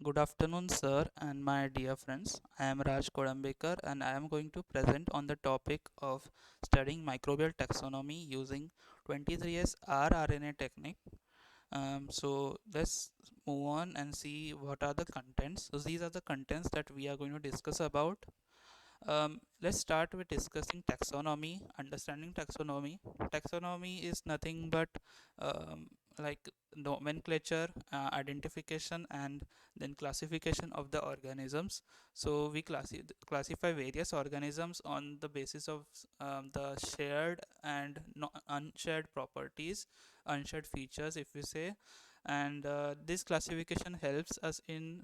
Good afternoon, sir, and my dear friends. I am Raj Kodambekar, and I am going to present on the topic of studying microbial taxonomy using 23S rRNA technique. So let's move on and see what are the contents. So these are the contents that we are going to discuss about. Let's start with discussing taxonomy. Understanding taxonomy. Taxonomy is nothing but um, like nomenclature, identification, and then classification of the organisms. So we classify various organisms on the basis of the shared and unshared properties, unshared features, if we say. And this classification helps us in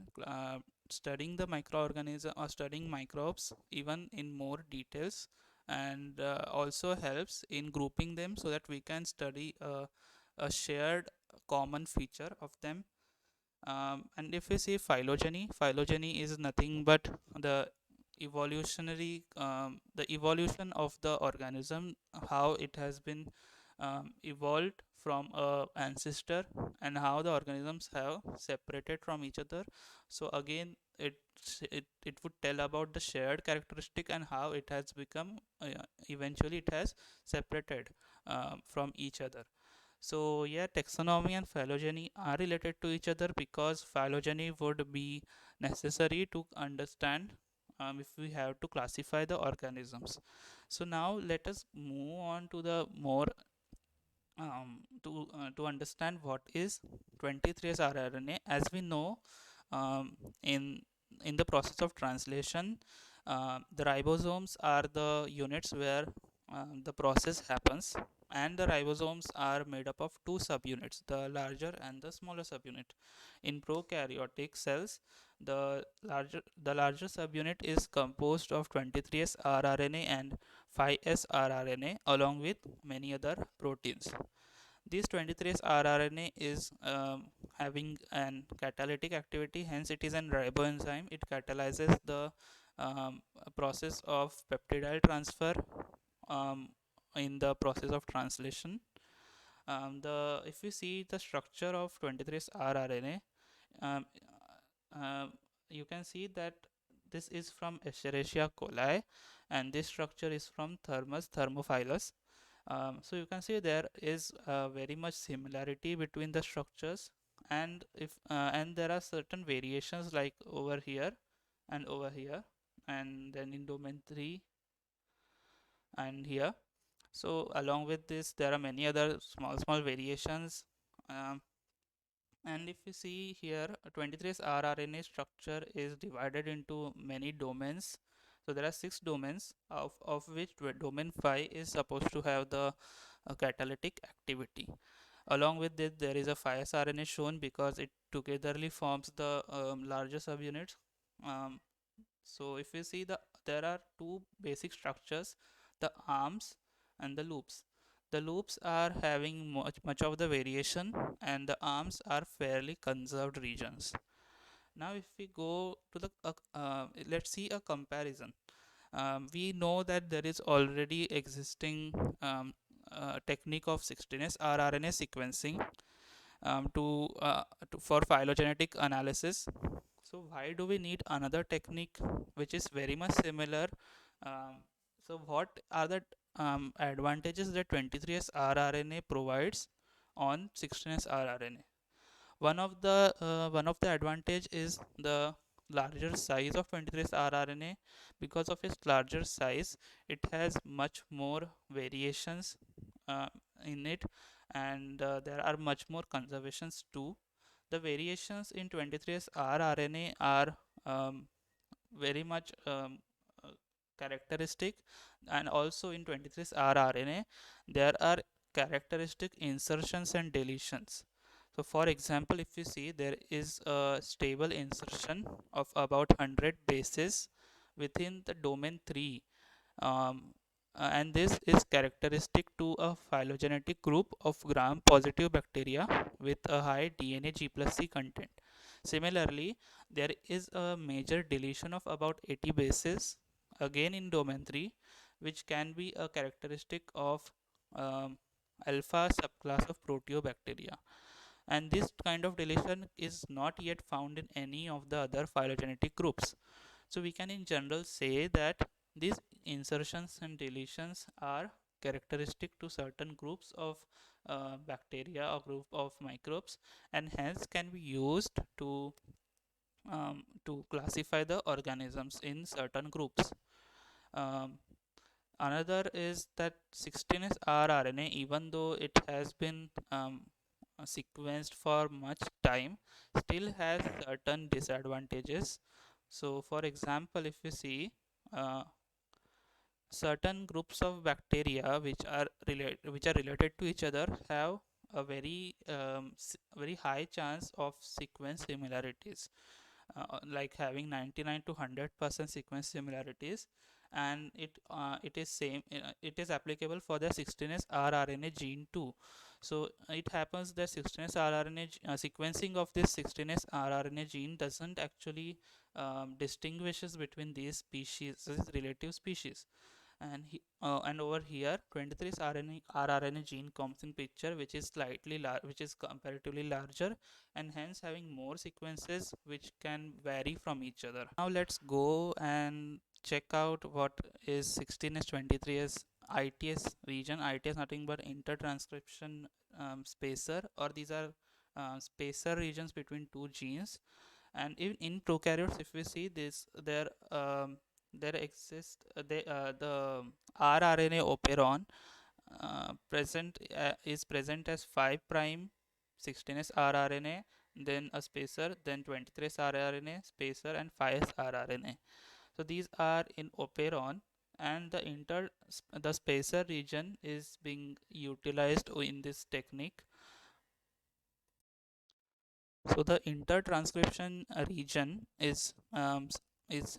studying the microorganism or studying microbes even in more details, and also helps in grouping them so that we can study a shared common feature of them. And if we see phylogeny is nothing but the the evolution of the organism, how it has been evolved from a ancestor, and how the organisms have separated from each other. So again, it would tell about the shared characteristic and how it has become eventually it has separated from each other. So yeah, taxonomy and phylogeny are related to each other because phylogeny would be necessary to understand if we have to classify the organisms. So now let us move on to the more to understand what is 23S rRNA. As we know, um, in in the process of translation, the ribosomes are the units where the process happens, and the ribosomes are made up of two subunits, the larger and the smaller subunit. In prokaryotic cells, the larger subunit is composed of 23S rRNA and 5S rRNA along with many other proteins. This 23S rRNA is having an catalytic activity, hence it is an riboenzyme. It catalyzes the process of peptidyl transfer um, in the process of translation. The If you see the structure of 23S rRNA, um, uh, you can see that this is from Escherichia coli, and this structure is from Thermus thermophilus. So you can see there is very much similarity between the structures, and there are certain variations like over here and over here, and then in domain 3 and here. So along with this, there are many other small variations. Um, and if you see here, 23's rRNA structure is divided into many domains. So there are 6 domains, of which domain 5 is supposed to have the catalytic activity. Along with this, there is a 5s-RNA shown because it togetherly forms the larger subunits. Um, so if you see, there are two basic structures, the arms and the loops. The loops are having much of the variation, and the arms are fairly conserved regions. Now if we go to the let's see a comparison. We know that there is already existing technique of 16S rRNA sequencing for phylogenetic analysis. So why do we need another technique which is very much similar? Um, so what are the advantages that 23S rRNA provides on 16S rRNA? One of the advantage is the larger size of 23 rRNA. Because of its larger size, it has much more variations uh, in it, and there are much more conservations too. The variations in 23S rRNA are very much uh, characteristic, and also in 23's rRNA there are characteristic insertions and deletions. So for example, if you see, there is a stable insertion of about 100 bases within the domain 3, um, and this is characteristic to a phylogenetic group of gram positive bacteria with a high DNA G plus C content. Similarly, there is a major deletion of about 80 bases again in domain 3, which can be a characteristic of um, alpha subclass of proteobacteria. and this kind of deletion is not yet found in any of the other phylogenetic groups. So we can in general say that these insertions and deletions are characteristic to certain groups of bacteria or group of microbes, and hence can be used to classify the organisms in certain groups. Um, Another is that 16S rRNA, even though it has been sequenced for much time, still has certain disadvantages. So, for example, if we see uh, certain groups of bacteria which are related to each other have a very high chance of sequence similarities, like having 99 to 100% sequence similarities, and it is applicable for the 16S rRNA gene too. So it happens that 16S rRNA sequencing of this 16S rRNA gene doesn't actually distinguishes between these species, these relative species. And over here 23 rRNA gene comes in picture, which is which is comparatively larger, and hence having more sequences which can vary from each other. Now let's go and check out what is 16s 23s ITS region. ITS nothing but intertranscription spacer, or these are spacer regions between two genes. And in prokaryotes, if we see this, there exists the rRNA operon is present as 5 prime 16s rRNA, then a spacer, then 23s rRNA spacer, and 5s rRNA. So these are in operon, and the spacer region is being utilized in this technique. So the intertranscription region is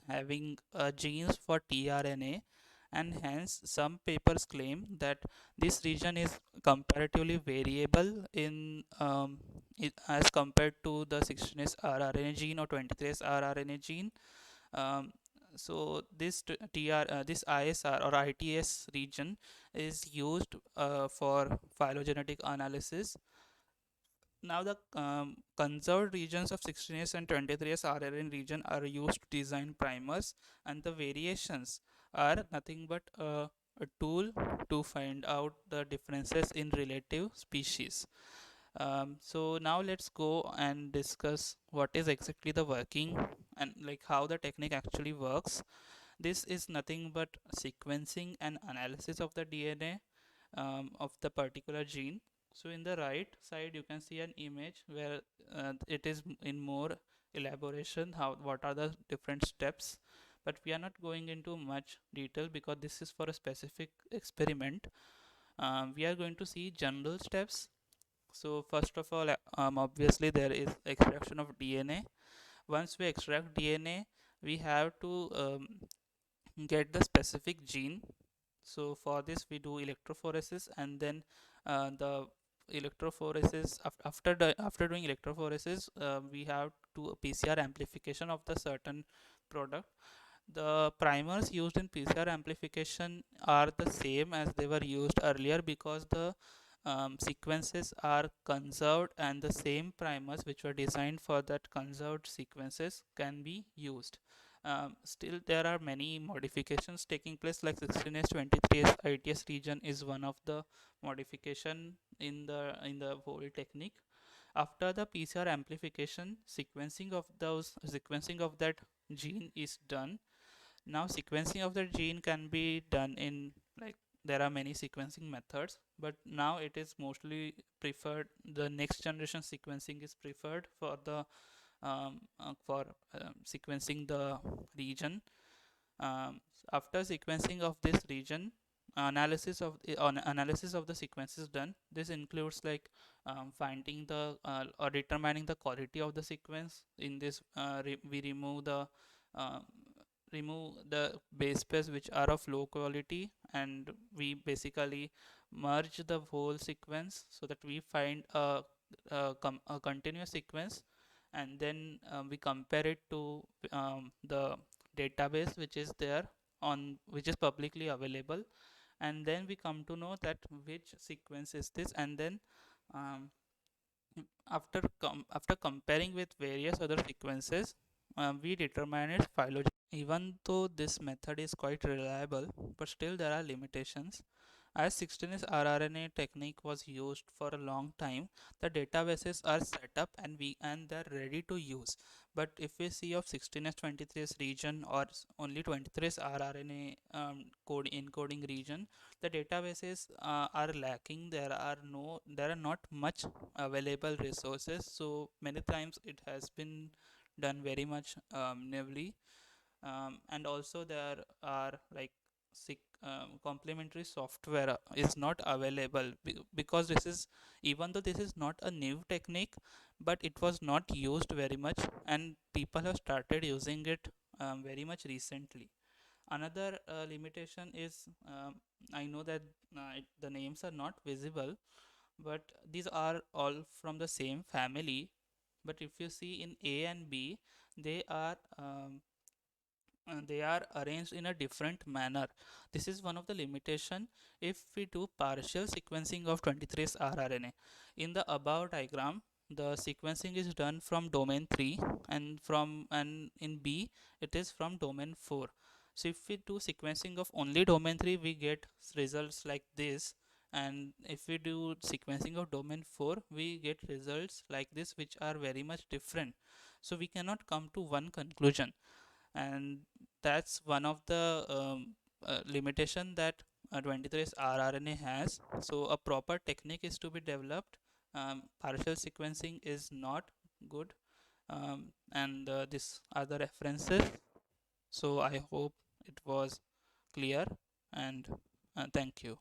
having genes for tRNA, and hence some papers claim that this region is comparatively variable as compared to the 16S rRNA gene or 23S rRNA gene. Um, so this ISR or ITS region is used for phylogenetic analysis. Now the conserved regions of 16S and 23S RNA region are used to design primers, and the variations are nothing but a tool to find out the differences in relative species. So now let's go and discuss what is exactly the working and like how the technique actually works. This is nothing but sequencing and analysis of the DNA of the particular gene. So in the right side you can see an image where it is in more elaboration how what are the different steps, but we are not going into much detail because this is for a specific experiment. We are going to see general steps. So first of all, obviously there is extraction of DNA. Once we extract DNA, we have to get the specific gene. So for this we do electrophoresis, and then the electrophoresis after doing electrophoresis, we have to a PCR amplification of the certain product. The primers used in PCR amplification are the same as they were used earlier because the sequences are conserved, and the same primers which were designed for that conserved sequences can be used. Still there are many modifications taking place, like 16S 23S ITS region is one of the modification in the whole technique. After the PCR amplification, sequencing of that gene is done. Now sequencing of the gene can be done in, like, there are many sequencing methods, but now it is mostly preferred, the next generation sequencing is preferred for the sequencing the region. After sequencing of this region, analysis of the sequence is done. This includes like finding the or determining the quality of the sequence. In this we uh, remove the base pairs which are of low quality, and we basically merge the whole sequence so that we find a continuous sequence, and then we compare it to the database which is there on which is publicly available, and then we come to know that which sequence is this, and then um, After comparing with various other sequences, we determine its phylogenesis. Even though this method is quite reliable, but still there are limitations. As 16S rRNA technique was used for a long time, the databases are set up and they're ready to use. But if we see of 16S 23S region or only 23S rRNA code encoding region, the databases are lacking. There are not much available resources. So many times it has been done very much naively, and also there are like complementary software is not available because this is, even though this is not a new technique, but it was not used very much and people have started using it very much recently. Another limitation is, I know that the names are not visible, but these are all from the same family. But if you see in A and B, they are they are arranged in a different manner. This is one of the limitation if we do partial sequencing of 23's rRNA. In the above diagram, the sequencing is done from domain 3 and in B it is from domain 4. So if we do sequencing of only domain 3, we get results like this, and if we do sequencing of domain 4, we get results like this, which are very much different. So we cannot come to one conclusion, and that's one of the limitation that 23's rRNA has. So a proper technique is to be developed. Partial sequencing is not good, and these are the references. So I hope it was clear, and thank you.